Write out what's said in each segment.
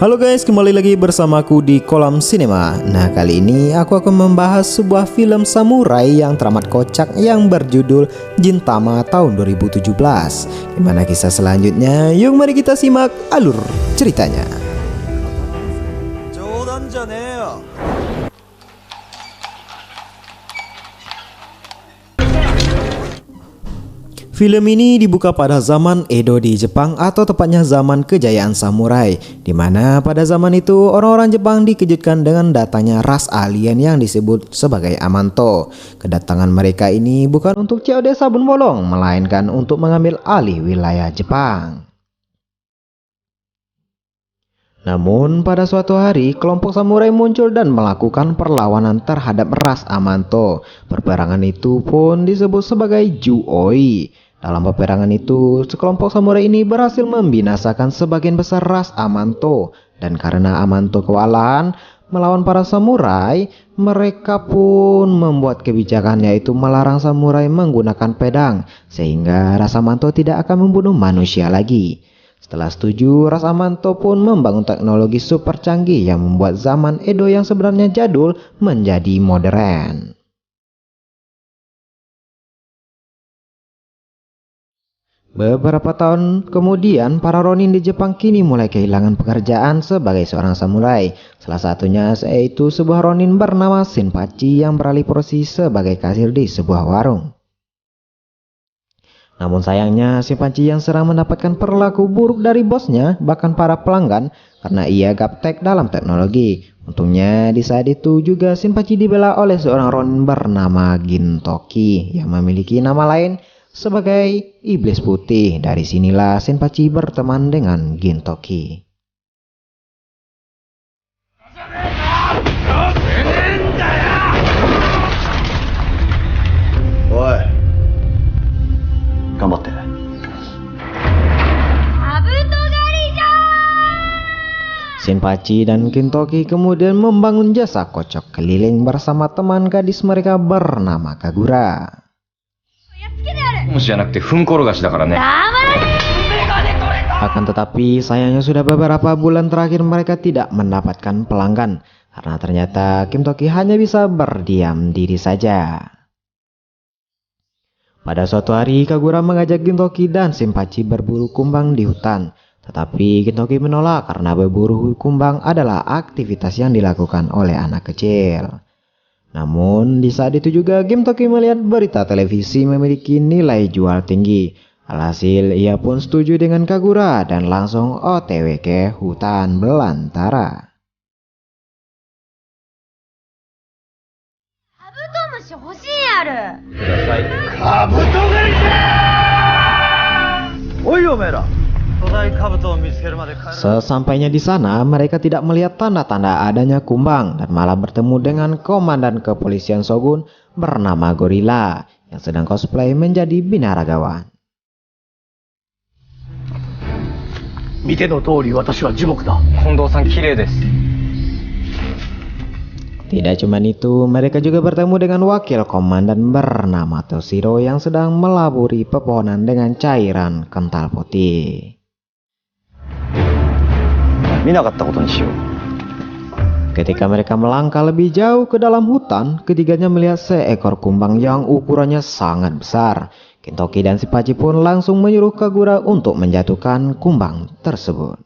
Halo guys, kembali lagi bersamaku di Kolam Sinema. Nah, kali ini aku akan membahas sebuah film samurai yang teramat kocak yang berjudul Gintama tahun 2017. Gimana kisah selanjutnya? Yuk mari kita simak alur ceritanya. Film ini dibuka pada zaman Edo di Jepang atau tepatnya zaman kejayaan samurai, di mana pada zaman itu orang-orang Jepang dikejutkan dengan datangnya ras alien yang disebut sebagai Amanto. Kedatangan mereka ini bukan untuk COD sabun bolong, melainkan untuk mengambil alih wilayah Jepang. Namun pada suatu hari kelompok samurai muncul dan melakukan perlawanan terhadap ras Amanto. Peperangan itu pun disebut sebagai Ju-Oi. Dalam peperangan itu, sekelompok samurai ini berhasil membinasakan sebagian besar ras Amanto. Dan karena Amanto kewalahan melawan para samurai, mereka pun membuat kebijakan yaitu melarang samurai menggunakan pedang, sehingga ras Amanto tidak akan membunuh manusia lagi. Setelah setuju, ras Amanto pun membangun teknologi super canggih yang membuat zaman Edo yang sebenarnya jadul menjadi modern. Beberapa tahun kemudian, para ronin di Jepang kini mulai kehilangan pekerjaan sebagai seorang samurai. Salah satunya yaitu sebuah ronin bernama Shinpachi yang beralih profesi sebagai kasir di sebuah warung. Namun sayangnya, Shinpachi yang sering mendapatkan perilaku buruk dari bosnya, bahkan para pelanggan, karena ia gaptek dalam teknologi. Untungnya di saat itu juga Shinpachi dibela oleh seorang ronin bernama Gintoki yang memiliki nama lain sebagai Iblis Putih. Dari sinilah Shinpachi berteman dengan Gintoki. Oi, gambatte. Shinpachi dan Gintoki kemudian membangun jasa kocok keliling bersama teman gadis mereka bernama Kagura. Akan tetapi sayangnya sudah beberapa bulan terakhir mereka tidak mendapatkan pelanggan karena ternyata Gintoki hanya bisa berdiam diri saja. Pada suatu hari Kagura mengajak Gintoki dan Shinpachi berburu kumbang di hutan. Tetapi Gintoki menolak karena berburu kumbang adalah aktivitas yang dilakukan oleh anak kecil. Namun di saat itu juga Gintoki melihat berita televisi memiliki nilai jual tinggi. Alhasil ia pun setuju dengan Kagura dan langsung OTW ke hutan belantara. Sesampainya di sana, mereka tidak melihat tanda-tanda adanya kumbang dan malah bertemu dengan komandan kepolisian Shogun bernama Gorilla yang sedang cosplay menjadi binaragawan. Tidak cuma itu, mereka juga bertemu dengan wakil komandan bernama Toshiro yang sedang melaburi pepohonan dengan cairan kental putih. Ketika mereka melangkah lebih jauh ke dalam hutan, ketiganya melihat seekor kumbang yang ukurannya sangat besar. Gintoki dan Shinpachi pun langsung menyuruh Kagura untuk menjatuhkan kumbang tersebut.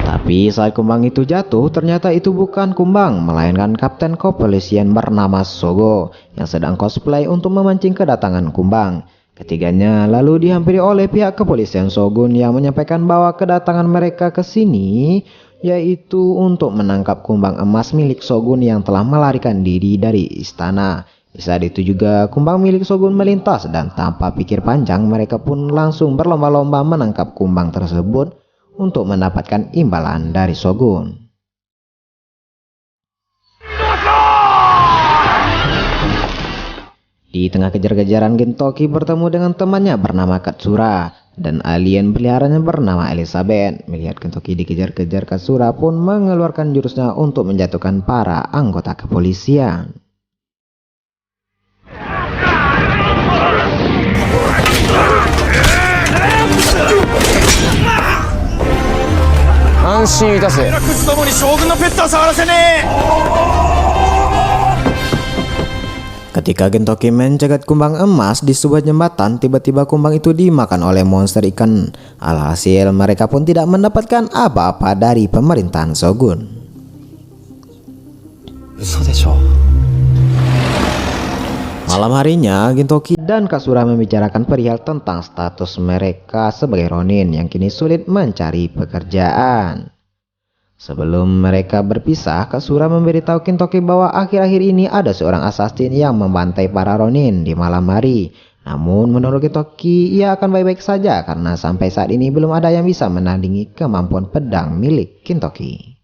Tapi saat kumbang itu jatuh, ternyata itu bukan kumbang, melainkan kapten kepolisian bernama Sogo yang sedang cosplay untuk memancing kedatangan kumbang. Ketiganya lalu dihampiri oleh pihak kepolisian Shogun yang menyampaikan bahwa kedatangan mereka ke sini yaitu untuk menangkap kumbang emas milik Shogun yang telah melarikan diri dari istana. Di saat itu juga kumbang milik Shogun melintas dan tanpa pikir panjang mereka pun langsung berlomba-lomba menangkap kumbang tersebut untuk mendapatkan imbalan dari Shogun. Di tengah kejar-kejaran, Gintoki bertemu dengan temannya bernama Katsura dan alien peliharaannya bernama Elizabeth. Melihat Gintoki dikejar-kejar, Katsura pun mengeluarkan jurusnya untuk menjatuhkan para anggota kepolisian. 心いたせ。クスどもに将軍のペットは触らせねえ。 Ketika Gintoki mencegat kumbang emas di sebuah jembatan, tiba-tiba kumbang itu dimakan oleh monster ikan. Alhasil mereka pun tidak mendapatkan apa-apa dari pemerintahan Shogun. Malam harinya, Gintoki dan Katsura membicarakan perihal tentang status mereka sebagai Ronin yang kini sulit mencari pekerjaan. Sebelum mereka berpisah, Katsura memberitahu Gintoki bahwa akhir-akhir ini ada seorang assassin yang membantai para Ronin di malam hari. Namun menurut Gintoki, ia akan baik-baik saja karena sampai saat ini belum ada yang bisa menandingi kemampuan pedang milik Gintoki.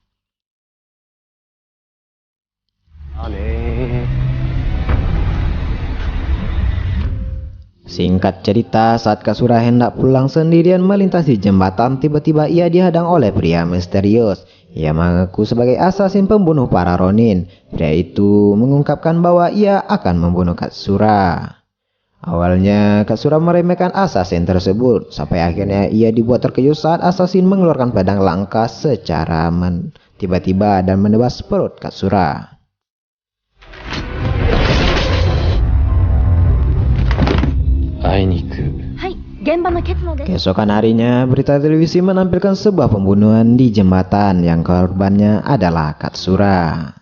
Singkat cerita, saat Katsura hendak pulang sendirian melintasi jembatan, tiba-tiba ia dihadang oleh pria misterius. Ia mengaku sebagai assassin pembunuh para Ronin. Pria itu mengungkapkan bahwa ia akan membunuh Katsura. Awalnya Katsura meremehkan assassin tersebut, sampai akhirnya ia dibuat terkejut saat assassin mengeluarkan pedang langka secara tiba-tiba dan menebas perut Katsura. Keesokan harinya, berita televisi menampilkan sebuah pembunuhan di jembatan yang korbannya adalah Katsura.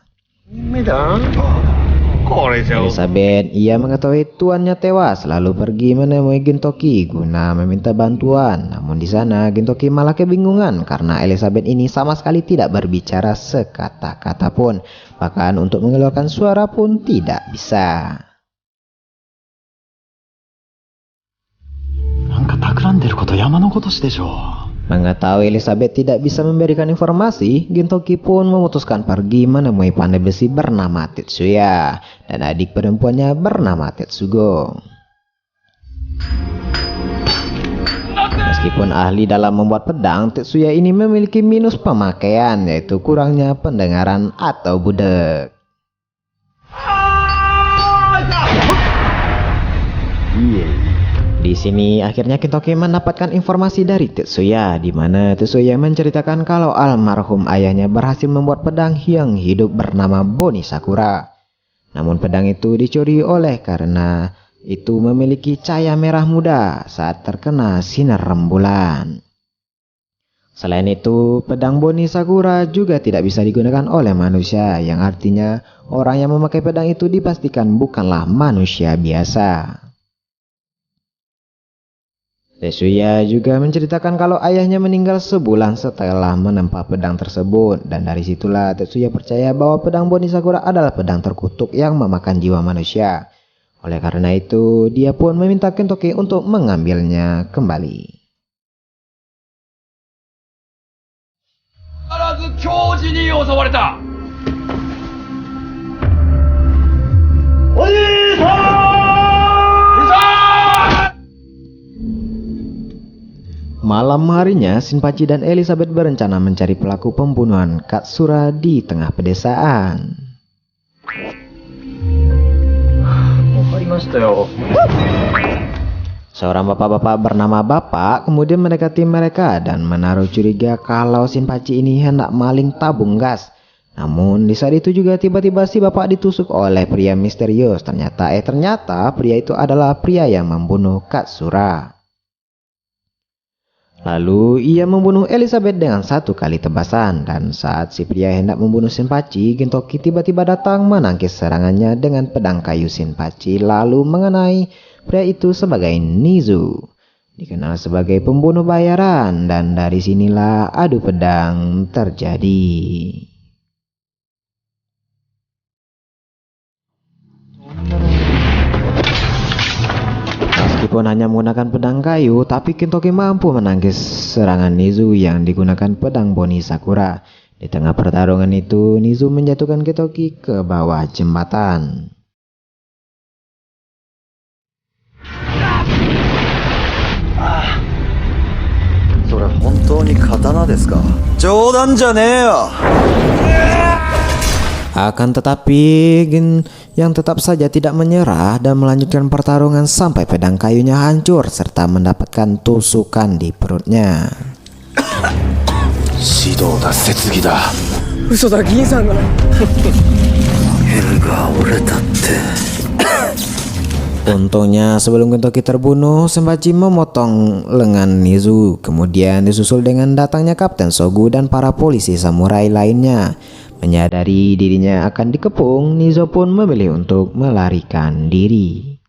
Elizabeth, ia mengetahui tuannya tewas, lalu pergi menemui Gintoki guna meminta bantuan. Namun di sana Gintoki malah kebingungan karena Elizabeth ini sama sekali tidak berbicara sekata-kata pun, bahkan untuk mengeluarkan suara pun tidak bisa. Mengetahui Elizabeth tidak bisa memberikan informasi, Gintoki pun memutuskan pergi menemui pandai besi bernama Tetsuya dan adik perempuannya bernama Tetsugo. Meskipun ahli dalam membuat pedang, Tetsuya ini memiliki minus pemakaian, yaitu kurangnya pendengaran atau budek. Di sini akhirnya Gintoki mendapatkan informasi dari Tetsuya, di mana Tetsuya menceritakan kalau almarhum ayahnya berhasil membuat pedang yang hidup bernama Boni Sakura. Namun pedang itu dicuri oleh karena itu memiliki cahaya merah muda saat terkena sinar rembulan. Selain itu, pedang Boni Sakura juga tidak bisa digunakan oleh manusia, yang artinya orang yang memakai pedang itu dipastikan bukanlah manusia biasa. Tetsuya juga menceritakan kalau ayahnya meninggal sebulan setelah menempa pedang tersebut, dan dari situlah Tetsuya percaya bahwa pedang Boni Sakura adalah pedang terkutuk yang memakan jiwa manusia. Oleh karena itu, dia pun meminta Gintoki untuk mengambilnya kembali. Malam harinya, Shinpachi dan Elizabeth berencana mencari pelaku pembunuhan Katsura di tengah pedesaan. Seorang bapak-bapak bernama Bapak kemudian mendekati mereka dan menaruh curiga kalau Shinpachi ini hendak maling tabung gas. Namun di saat itu juga tiba-tiba si bapak ditusuk oleh pria misterius. Ternyata pria itu adalah pria yang membunuh Katsura. Lalu ia membunuh Elizabeth dengan satu kali tebasan, dan saat si pria hendak membunuh Shinpachi, Gintoki tiba-tiba datang menangkis serangannya dengan pedang kayu Shinpachi lalu mengenai pria itu sebagai Nizu, dikenal sebagai pembunuh bayaran, dan dari sinilah adu pedang terjadi. Meskipun hanya menggunakan pedang kayu, tapi Gintoki mampu menangkis serangan Nizu yang digunakan pedang Boni Sakura. Di tengah pertarungan itu, Nizu menjatuhkan Gintoki ke bawah jembatan. Akan tetapi yang tetap saja tidak menyerah dan melanjutkan pertarungan sampai pedang kayunya hancur serta mendapatkan tusukan di perutnya. 指導だ設議だ嘘だ銀さんが変が折れたって Untungnya sebelum Gintoki terbunuh, Senpachi memotong lengan Nizu. Kemudian disusul dengan datangnya Kapten Sogu dan para polisi samurai lainnya. Menyadari dirinya akan dikepung, Nizo pun memilih untuk melarikan diri.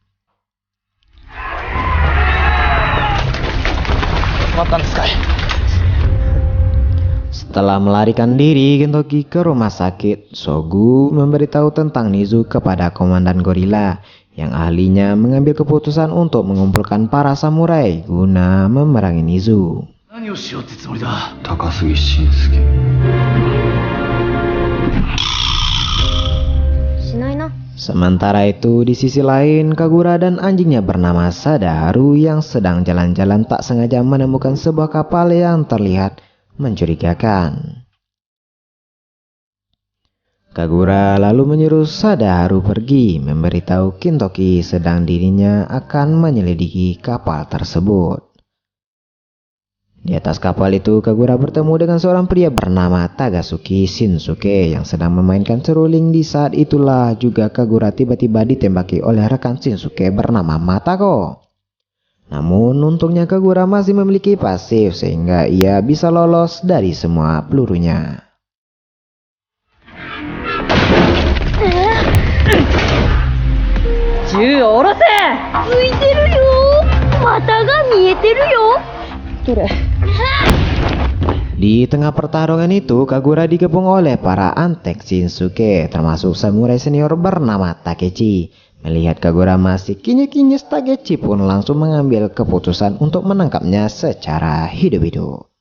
Setelah melarikan diri, Gintoki ke rumah sakit. Sogu memberitahu tentang Nizu kepada Komandan Gorilla, yang ahlinya mengambil keputusan untuk mengumpulkan para samurai guna memerangi Nizu. Takasugi Shinsuke. Sementara itu di sisi lain, Kagura dan anjingnya bernama Sadaharu yang sedang jalan-jalan tak sengaja menemukan sebuah kapal yang terlihat mencurigakan. Kagura lalu menyuruh Sadaharu pergi, memberitahu Gintoki sedang dirinya akan menyelidiki kapal tersebut. Di atas kapal itu, Kagura bertemu dengan seorang pria bernama Tagasuki Shinsuke yang sedang memainkan seruling. Di saat itulah juga Kagura tiba-tiba ditembaki oleh rekan Shinsuke bernama Matako. Namun untungnya Kagura masih memiliki pasif sehingga ia bisa lolos dari semua pelurunya. Di tengah pertarungan itu, Kagura dikepung oleh para antek Shinsuke, termasuk samurai senior bernama Takechi. Melihat Kagura masih kinyis-kinyis, Takechi pun langsung mengambil keputusan untuk menangkapnya secara hidup-hidup.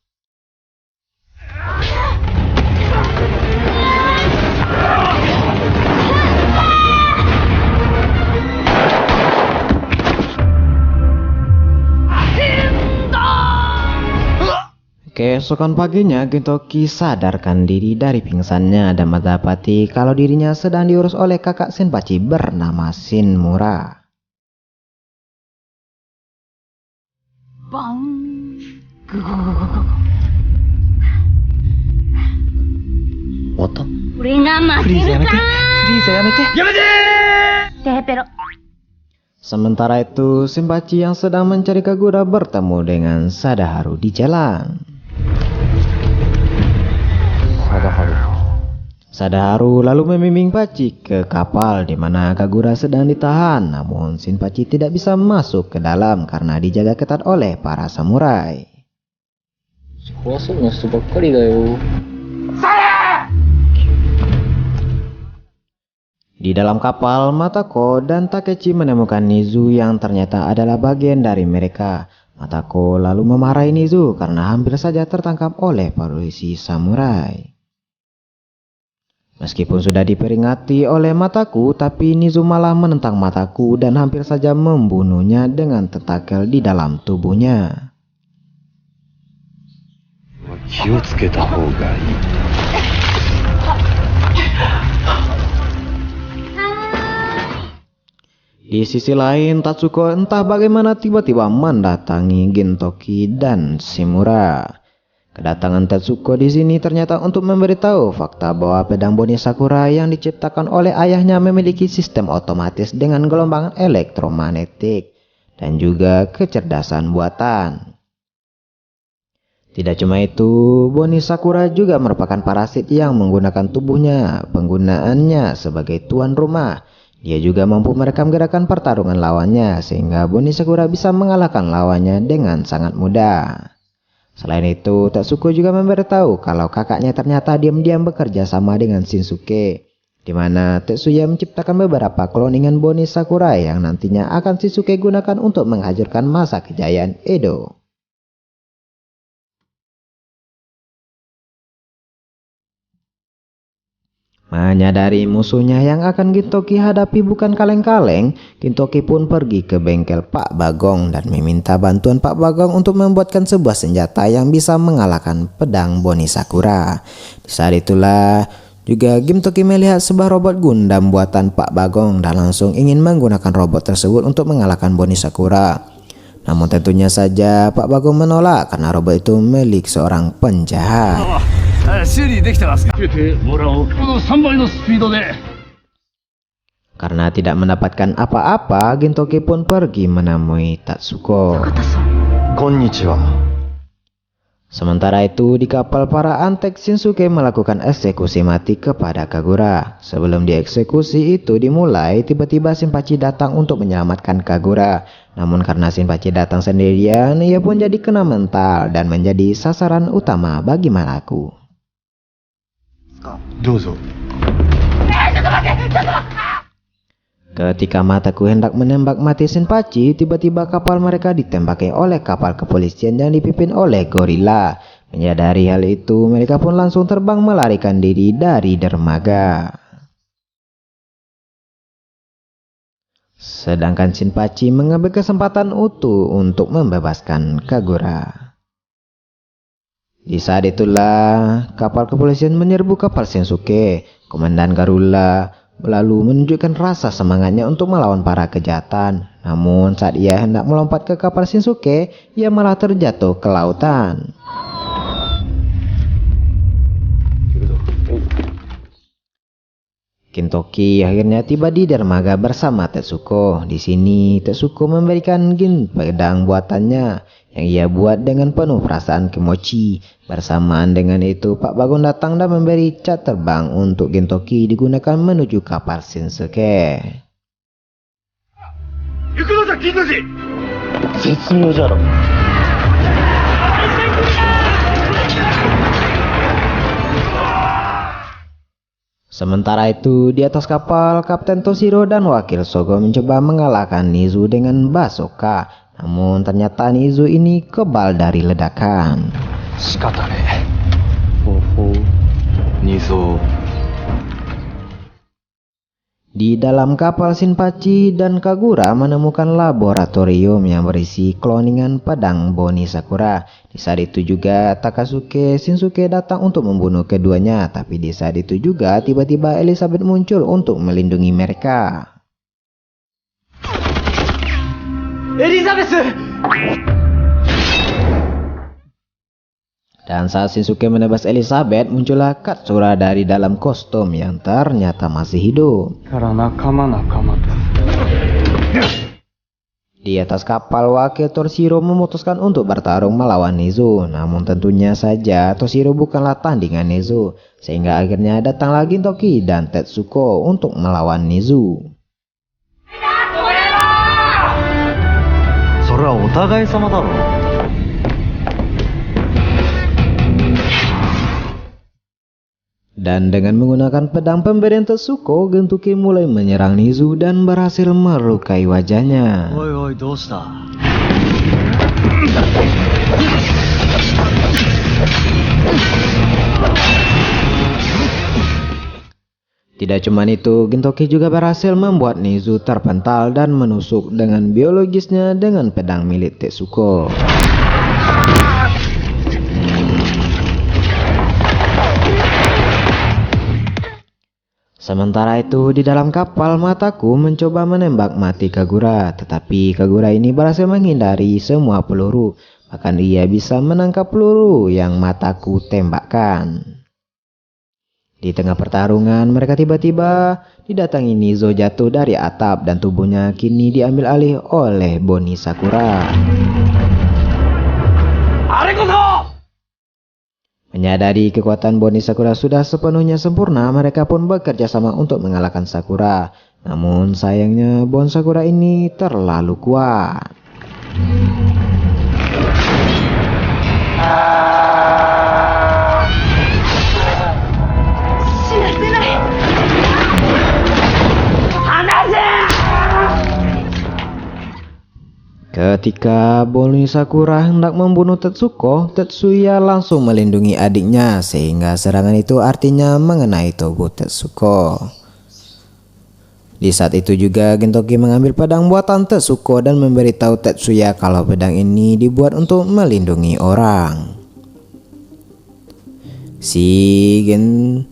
Keesokan paginya, Gintoki sadarkan diri dari pingsannya dan mendapati kalau dirinya sedang diurus oleh kakak Senpachi bernama Shinmura. Sementara itu, Senpachi yang sedang mencari Kagura bertemu dengan Sadaharu di jalan. Sadaharu lalu membimbing Pachi ke kapal di mana Kagura sedang ditahan, namun Shinpachi tidak bisa masuk ke dalam karena dijaga ketat oleh para samurai. Di dalam kapal, Matako dan Takechi menemukan Nizu yang ternyata adalah bagian dari mereka. Matako lalu memarahi Nizu karena hampir saja tertangkap oleh polisi samurai. Meskipun sudah diperingati oleh Mataku, tapi Nizu malah menentang Mataku dan hampir saja membunuhnya dengan tentakel di dalam tubuhnya. Di sisi lain, Tatsuko entah bagaimana tiba-tiba mendatangi Gintoki dan Shimura. Kedatangan Tatsuko di sini ternyata untuk memberitahu fakta bahwa pedang Boni Sakura yang diciptakan oleh ayahnya memiliki sistem otomatis dengan gelombang elektromagnetik dan juga kecerdasan buatan. Tidak cuma itu, Boni Sakura juga merupakan parasit yang menggunakan tubuhnya, penggunaannya sebagai tuan rumah. Dia juga mampu merekam gerakan pertarungan lawannya sehingga Boni Sakura bisa mengalahkan lawannya dengan sangat mudah. Selain itu, Tatsuko juga memberitahu kalau kakaknya ternyata diam-diam bekerja sama dengan Shinsuke, di mana Tetsuya menciptakan beberapa kloningan Boni Sakura yang nantinya akan Shinsuke gunakan untuk menghancurkan masa kejayaan Edo. Menyadari musuhnya yang akan Gintoki hadapi bukan kaleng-kaleng, Gintoki pun pergi ke bengkel Pak Bagong dan meminta bantuan Pak Bagong untuk membuatkan sebuah senjata yang bisa mengalahkan pedang Boni Sakura. Di saat itulah juga Gintoki melihat sebuah robot Gundam buatan Pak Bagong dan langsung ingin menggunakan robot tersebut untuk mengalahkan Boni Sakura. Namun tentunya saja Pak Bagong menolak karena robot itu milik seorang penjahat. 修理できてますか？つけてもらおう。この3倍のスピードで。 Karena tidak mendapatkan apa-apa, Gintoki pun pergi menemui Tatsuko. Konnichiwa. Sementara itu di kapal para antek, Shinsuke melakukan eksekusi mati kepada Kagura. Sebelum dieksekusi itu dimulai, tiba-tiba Shinpachi datang untuk menyelamatkan Kagura. Namun karena Shinpachi datang sendirian, ia pun jadi kena mental dan menjadi sasaran utama bagi Malaku. Dozo. Ketika Mataku hendak menembak mati Shinpachi, tiba-tiba kapal mereka ditembaki oleh kapal kepolisian yang dipimpin oleh gorila. Menyadari hal itu, mereka pun langsung terbang melarikan diri dari dermaga. Sedangkan Shinpachi mengambil kesempatan utuh untuk membebaskan Kagura. Di saat itulah kapal kepolisian menyerbu kapal Shinsuke. Komandan Garula lalu menunjukkan rasa semangatnya untuk melawan para kejahatan. Namun saat ia hendak melompat ke kapal Shinsuke, ia malah terjatuh ke lautan. Gintoki akhirnya tiba di dermaga bersama Tetsuko. Di sini Tetsuko memberikan Gin pedang buatannya yang ia buat dengan penuh perasaan kimochi. Bersamaan dengan itu, Pak Bagong datang dan memberi cat terbang untuk Gintoki digunakan menuju kapal Shinsuke. Sementara itu, di atas kapal, Kapten Toshiro dan Wakil Sogo mencoba mengalahkan Nizu dengan bazooka. Namun ternyata Nizu ini kebal dari ledakan. Shikatane. Nizo. Di dalam kapal Shinpachi dan Kagura menemukan laboratorium yang berisi kloningan pedang Boni Sakura. Di saat itu juga Takasuke Shinsuke datang untuk membunuh keduanya. Tapi di saat itu juga tiba-tiba Elizabeth muncul untuk melindungi mereka. Elizabeth! Dan saat Shinsuke menebas Elizabeth, muncullah Katsura dari dalam kostum yang ternyata masih hidup. Di atas kapal, Wakil Toshiro memutuskan untuk bertarung melawan Nizu. Namun tentunya saja Toshiro bukanlah tandingan Nizu, sehingga akhirnya datanglah Gintoki dan Tetsuko untuk melawan Nizu. Dan dengan menggunakan pedang pemberian Tetsuko, Gintoki mulai menyerang Nizu dan berhasil melukai wajahnya. Tidak cuma itu, Gintoki juga berhasil membuat Nizu terpental dan menusuk dengan biologisnya dengan pedang milik Tetsuko. Sementara itu di dalam kapal, Mataku mencoba menembak mati Kagura, tetapi Kagura ini berhasil menghindari semua peluru. Bahkan ia bisa menangkap peluru yang Mataku tembakkan. Di tengah pertarungan, mereka tiba-tiba didatangi Nizo jatuh dari atap dan tubuhnya kini diambil alih oleh Boni Sakura. Menyadari kekuatan Boni Sakura sudah sepenuhnya sempurna, mereka pun bekerja sama untuk mengalahkan Sakura. Namun sayangnya Bon Sakura ini terlalu kuat. Ketika Boni Sakura hendak membunuh Tetsuko, Tetsuya langsung melindungi adiknya sehingga serangan itu artinya mengenai tubuh Tetsuko. Di saat itu juga Gintoki mengambil pedang buatan Tetsuko dan memberitahu Tetsuya kalau pedang ini dibuat untuk melindungi orang. Si Gen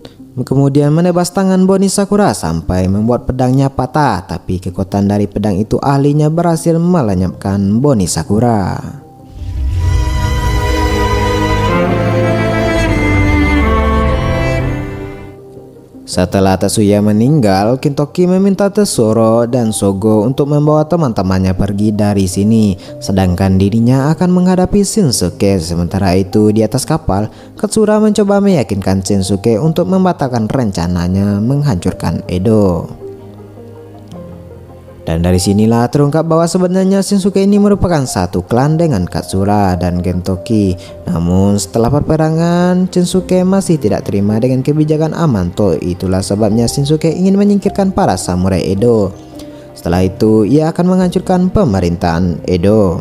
kemudian menebas tangan Boni Sakura sampai membuat pedangnya patah, tapi kekuatan dari pedang itu ahlinya berhasil melenyapkan Boni Sakura. Setelah Tetsuya meninggal, Gintoki meminta Tesoro dan Sogo untuk membawa teman-temannya pergi dari sini, sedangkan dirinya akan menghadapi Shinsuke. Sementara itu di atas kapal, Katsura mencoba meyakinkan Shinsuke untuk membatalkan rencananya menghancurkan Edo. Dan dari sinilah terungkap bahwa sebenarnya Shinsuke ini merupakan satu klan dengan Katsura dan Gintoki. Namun setelah perperangan, Shinsuke masih tidak terima dengan kebijakan Amanto. Itulah sebabnya Shinsuke ingin menyingkirkan para samurai Edo. Setelah itu ia akan menghancurkan pemerintahan Edo.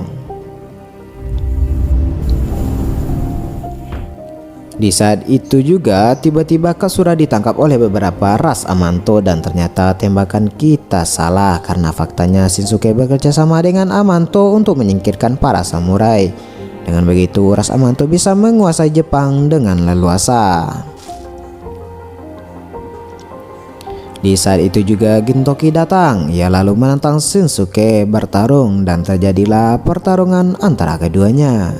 Di saat itu juga tiba-tiba Katsura ditangkap oleh beberapa ras Amanto dan ternyata tembakan kita salah karena faktanya Shinsuke bekerja sama dengan Amanto untuk menyingkirkan para samurai. Dengan begitu ras Amanto bisa menguasai Jepang dengan leluasa. Di saat itu juga Gintoki datang. Ia lalu menantang Shinsuke bertarung dan terjadilah pertarungan antara keduanya.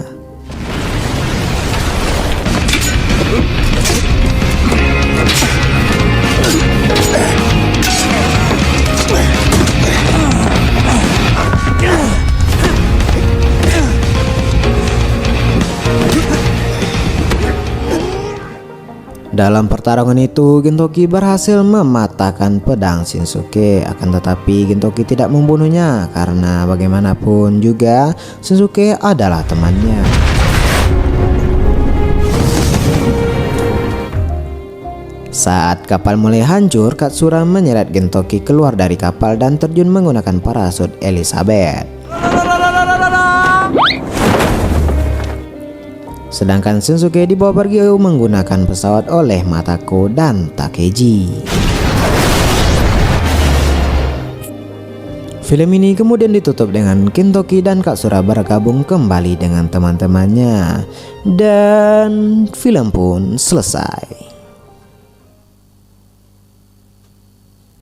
Dalam pertarungan itu, Gintoki berhasil mematahkan pedang Shinsuke. Akan tetapi Gintoki tidak membunuhnya karena bagaimanapun juga Shinsuke adalah temannya. Saat kapal mulai hancur, Katsura menyeret Gintoki keluar dari kapal dan terjun menggunakan parasut Elizabeth. Sedangkan Shinsuke dibawa pergi menggunakan pesawat oleh Matako dan Takeji. Film ini kemudian ditutup dengan Gintoki dan Katsura bergabung kembali dengan teman-temannya dan film pun selesai.